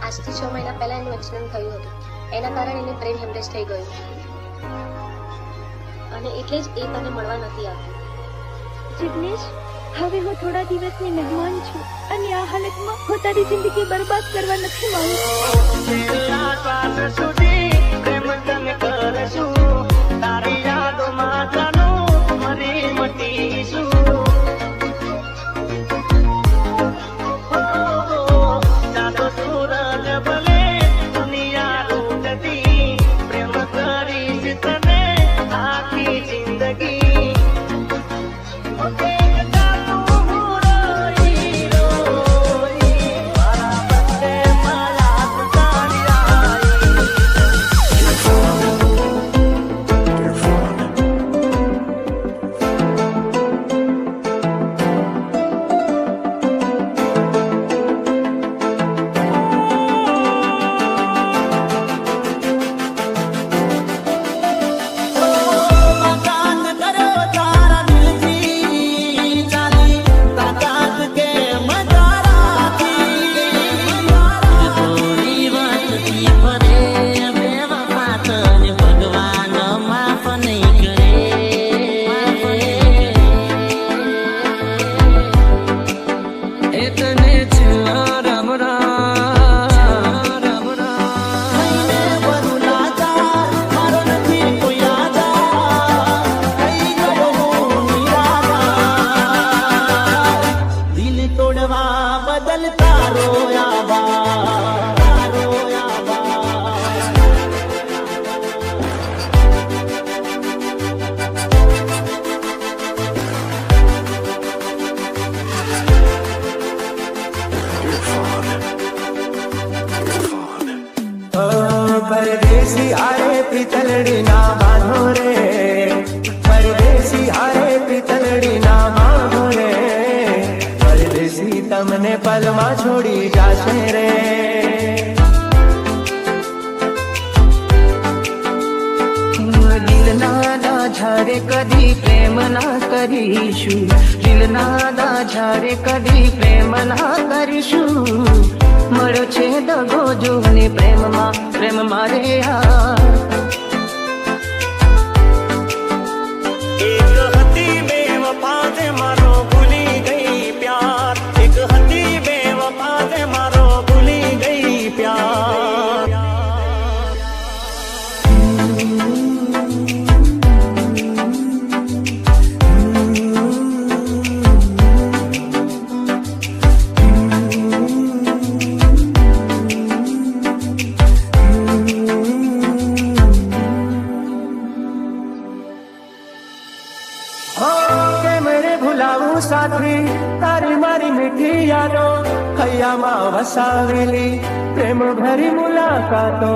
આજથી 6 મહિના પહેલા એનું એક્સિડન્ટ થયું હતું. એના કારણે એને બ્રેન હેમરેજ થઈ ગયું અને એટલે જ એ તને મળવા નથી આવતી. જિગ્નેશ, હવે હું થોડા દિવસની મહેમાન છું અને આ હાલતમાં હું તારી જિંદગી બરબાદ કરવા નથી માંગતી. બદલ તારો આભાર, તારો આભાર. પરદેશી હારે પિતલડી ના બાંધો રે, પરદેશી હારે પિતલડી ના બાંધો રે, પરદેશી તમને પલમાં છોડી જાશે રે. દિલના ઝાડે કદી પ્રેમ ના કરીશું, દિલના ઝાડે કદી પ્રેમ ના કરીશું. મળ્યો છે દગો જોને પ્રેમમાં, પ્રેમ મારે યાર. એક હતી બેવફા તે મારો ભૂલી ગઈ પ્યાર, એક હતી બેવફા તે મારો ભૂલી ગઈ પ્યાર. ભૂલાવું સાથી તારી મારી મીઠી યાદો, હૈયામાં વસાવેલી પ્રેમ ભરી મુલાકાતો,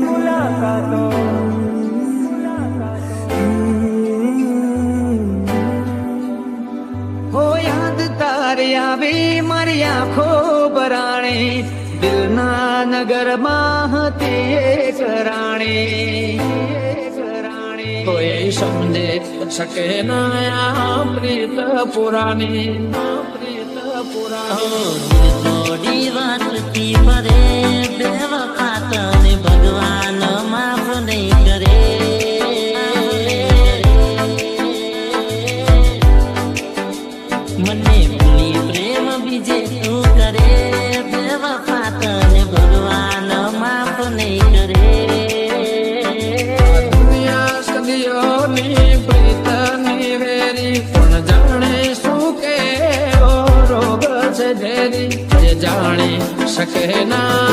મુલાકાતો. હો યાદ તારી આવી મારી આંખો બરાણે, દિલના નગરમાં હતી એક રાણી. કોઈ સમજે શકે ના પ્રીત પુરાની, પ્રીત પુરાની. થોડી વાતથી ફરે બેવફા તને ભગવાન માફ નહીં કરે. મને ભૂલી પ્રેમ બીજે તું કરે, બેવફા તને ભગવાન માફ નહીં કરે. પ્રીતની વેરી પણ જાણે શું કે રોગ છે ઝેરી, જાણી શકે ના